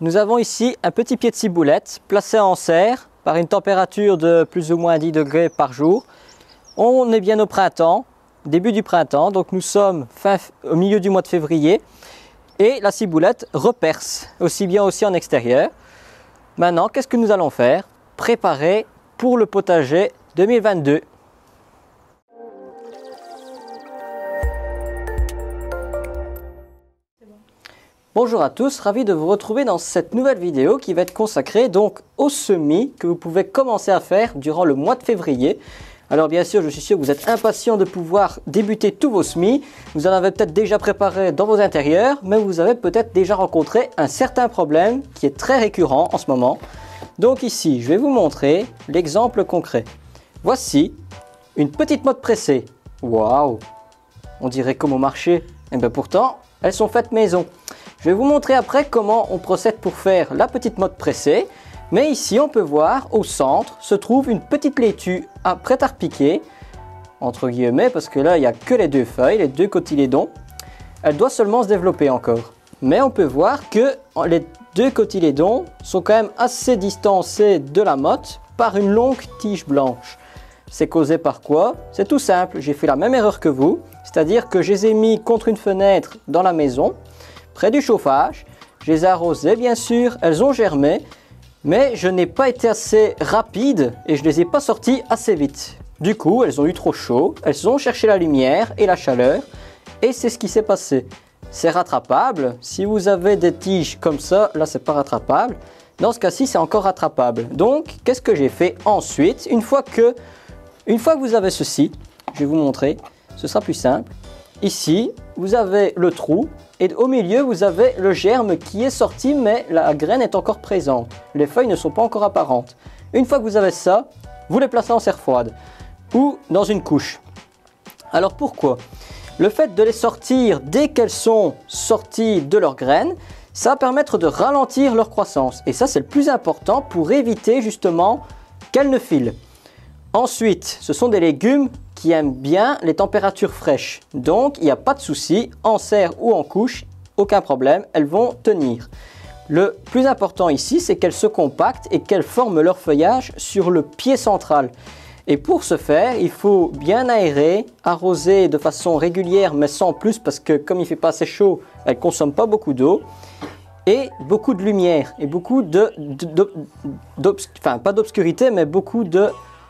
Nous avons ici un petit pied de ciboulette placé en serre par une température de plus ou moins 10 degrés par jour. On est bien au printemps, début du printemps, donc nous sommes au milieu du mois de février et la ciboulette reperce, aussi bien aussi en extérieur. Maintenant, qu'est-ce que nous allons faire? Préparer pour le potager 2022. Bonjour à tous, ravi de vous retrouver dans cette nouvelle vidéo qui va être consacrée donc au semis que vous pouvez commencer à faire durant le mois de février. Alors bien sûr, je suis sûr que vous êtes impatients de pouvoir débuter tous vos semis. Vous en avez peut-être déjà préparé dans vos intérieurs, mais vous avez peut-être déjà rencontré un certain problème qui est très récurrent en ce moment. Donc ici, je vais vous montrer l'exemple concret. Voici une petite motte pressée. Waouh! On dirait comme au marché. Et bien pourtant, elles sont faites maison. Je vais vous montrer après comment on procède pour faire la petite motte pressée. Mais ici, on peut voir au centre se trouve une petite laitue prête à repiquer, entre guillemets, parce que là, il n'y a que les deux feuilles, les deux cotylédons. Elle doit seulement se développer encore. Mais on peut voir que les deux cotylédons sont quand même assez distancés de la motte par une longue tige blanche. C'est causé par quoi? C'est tout simple, j'ai fait la même erreur que vous, c'est-à-dire que je les ai mis contre une fenêtre dans la maison, près du chauffage, je les ai arrosées bien sûr, elles ont germé, mais je n'ai pas été assez rapide et je ne les ai pas sorties assez vite. Du coup, elles ont eu trop chaud, elles ont cherché la lumière et la chaleur, et c'est ce qui s'est passé. C'est rattrapable, si vous avez des tiges comme ça, là c'est pas rattrapable, dans ce cas-ci c'est encore rattrapable. Donc, qu'est-ce que j'ai fait ensuite? Une fois que vous avez ceci, je vais vous montrer, ce sera plus simple. Ici, vous avez le trou et au milieu, vous avez le germe qui est sorti, mais la graine est encore présente. Les feuilles ne sont pas encore apparentes. Une fois que vous avez ça, vous les placez en serre froide ou dans une couche. Alors pourquoi? Le fait de les sortir dès qu'elles sont sorties de leurs graines, ça va permettre de ralentir leur croissance. Et ça, c'est le plus important pour éviter justement qu'elles ne filent. Ensuite, ce sont des légumes qui aiment bien les températures fraîches. Donc, il n'y a pas de souci, en serre ou en couche, aucun problème, elles vont tenir. Le plus important ici, c'est qu'elles se compactent et qu'elles forment leur feuillage sur le pied central. Et pour ce faire, il faut bien aérer, arroser de façon régulière, mais sans plus, parce que comme il ne fait pas assez chaud, elles ne consomment pas beaucoup d'eau. Et beaucoup de lumière, et beaucoup pas d'obscurité, mais beaucoup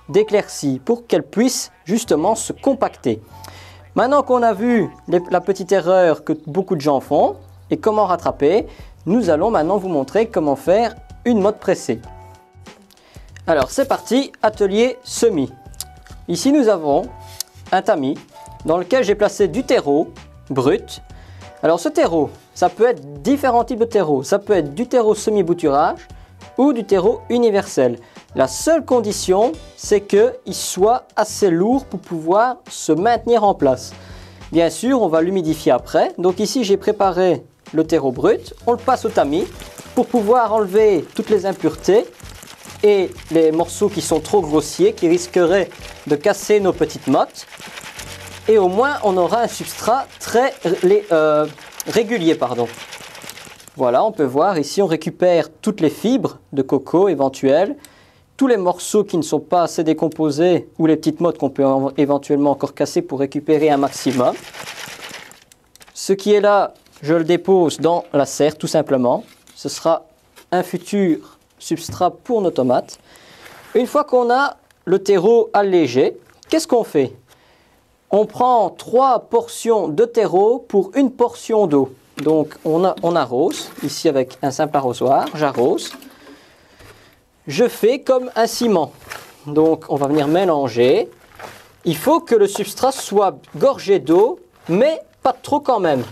d'éclaircies pour qu'elles puissent justement se compacter. Maintenant qu'on a vu la petite erreur que beaucoup de gens font et comment rattraper, nous allons maintenant vous montrer comment faire une motte pressée. Alors c'est parti, atelier semis. Ici nous avons un tamis dans lequel j'ai placé du terreau brut. Alors ce terreau, ça peut être différents types de terreau. Ça peut être du terreau semi-bouturage ou du terreau universel. La seule condition, c'est qu'il soit assez lourd pour pouvoir se maintenir en place. Bien sûr, on va l'humidifier après. Donc ici, j'ai préparé le terreau brut. On le passe au tamis pour pouvoir enlever toutes les impuretés et les morceaux qui sont trop grossiers, qui risqueraient de casser nos petites mottes. Et au moins, on aura un substrat très régulier. Voilà, on peut voir ici, on récupère toutes les fibres de coco éventuelles, tous les morceaux qui ne sont pas assez décomposés ou les petites mottes qu'on peut éventuellement encore casser pour récupérer un maximum. Ce qui est là, je le dépose dans la serre tout simplement. Ce sera un futur substrat pour nos tomates. Une fois qu'on a le terreau allégé, qu'est-ce qu'on fait? On prend 3 portions de terreau pour une portion d'eau. Donc on arrose, ici avec un simple arrosoir, j'arrose. Je fais comme un ciment. Donc on va venir mélanger. Il faut que le substrat soit gorgé d'eau, mais pas trop quand même.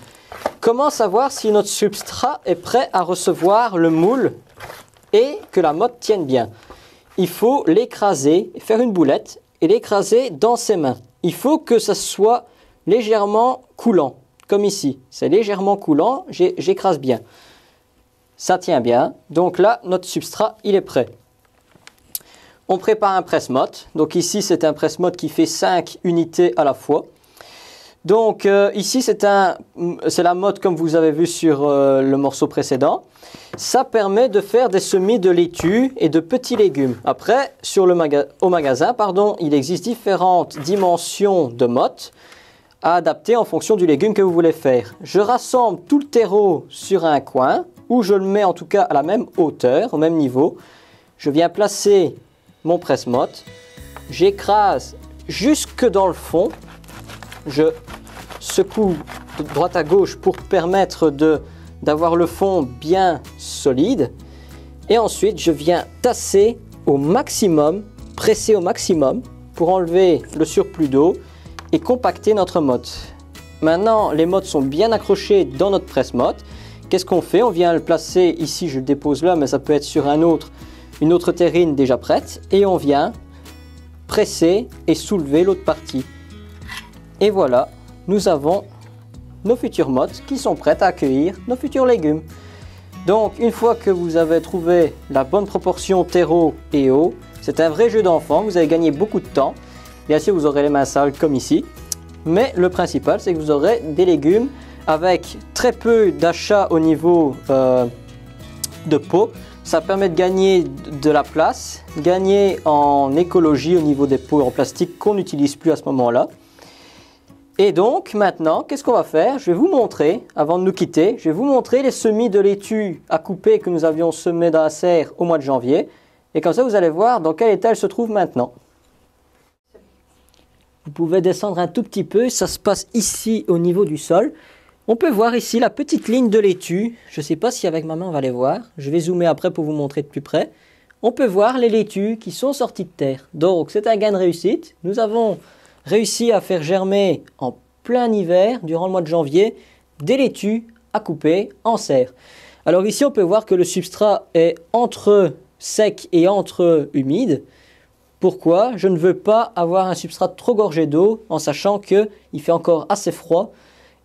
Comment savoir si notre substrat est prêt à recevoir le moule et que la motte tienne bien? Il faut l'écraser, faire une boulette et l'écraser dans ses mains. Il faut que ça soit légèrement coulant, comme ici. C'est légèrement coulant, j'écrase bien. Ça tient bien. Donc là, notre substrat, il est prêt. On prépare un presse-motte. Donc ici, c'est un presse-motte qui fait 5 unités à la fois. Donc ici c'est la mode comme vous avez vu sur le morceau précédent. Ça permet de faire des semis de laitue et de petits légumes. Après, au magasin, il existe différentes dimensions de mottes à adapter en fonction du légume que vous voulez faire. Je rassemble tout le terreau sur un coin, ou je le mets en tout cas à la même hauteur, au même niveau. Je viens placer mon presse-motte, j'écrase jusque dans le fond, je secoue de droite à gauche pour permettre d'avoir le fond bien solide, et ensuite je viens tasser au maximum, presser au maximum pour enlever le surplus d'eau et compacter notre motte. Maintenant, les mottes sont bien accrochées dans notre presse-motte. Qu'est-ce qu'on fait? On vient le placer ici, je le dépose là, mais ça peut être sur une autre terrine déjà prête, et on vient presser et soulever l'autre partie. Et voilà, nous avons nos futures mottes qui sont prêtes à accueillir nos futurs légumes. Donc, une fois que vous avez trouvé la bonne proportion terreau et eau, c'est un vrai jeu d'enfant, vous avez gagné beaucoup de temps. Bien sûr, vous aurez les mains sales comme ici, mais le principal, c'est que vous aurez des légumes avec très peu d'achats au niveau de pot. Ça permet de gagner de la place, gagner en écologie au niveau des pots en plastique qu'on n'utilise plus à ce moment-là. Et donc, maintenant, qu'est-ce qu'on va faire? Je vais vous montrer, avant de nous quitter, je vais vous montrer les semis de laitue à couper que nous avions semés dans la serre au mois de janvier. Et comme ça, vous allez voir dans quel état elles se trouvent maintenant. Vous pouvez descendre un tout petit peu, ça se passe ici au niveau du sol. On peut voir ici la petite ligne de laitue. Je ne sais pas si avec ma main on va les voir. Je vais zoomer après pour vous montrer de plus près. On peut voir les laitues qui sont sorties de terre. Donc c'est un gain de réussite. Nous avons réussi à faire germer en plein hiver, durant le mois de janvier, des laitues à couper en serre. Alors ici on peut voir que le substrat est entre sec et entre humide. Pourquoi? Je ne veux pas avoir un substrat trop gorgé d'eau en sachant qu'il fait encore assez froid.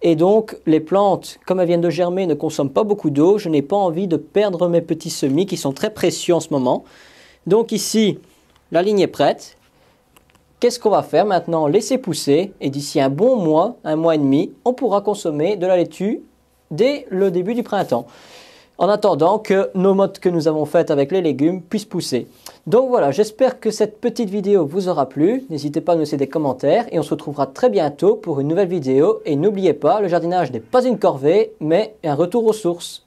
Et donc les plantes, comme elles viennent de germer, ne consomment pas beaucoup d'eau. Je n'ai pas envie de perdre mes petits semis qui sont très précieux en ce moment. Donc ici, la ligne est prête. Qu'est-ce qu'on va faire maintenant? Laisser pousser. Et d'ici un bon mois, un mois et demi, on pourra consommer de la laitue dès le début du printemps. En attendant que nos mottes que nous avons faites avec les légumes puissent pousser. Donc voilà, j'espère que cette petite vidéo vous aura plu. N'hésitez pas à nous laisser des commentaires et on se retrouvera très bientôt pour une nouvelle vidéo. Et n'oubliez pas, le jardinage n'est pas une corvée, mais un retour aux sources.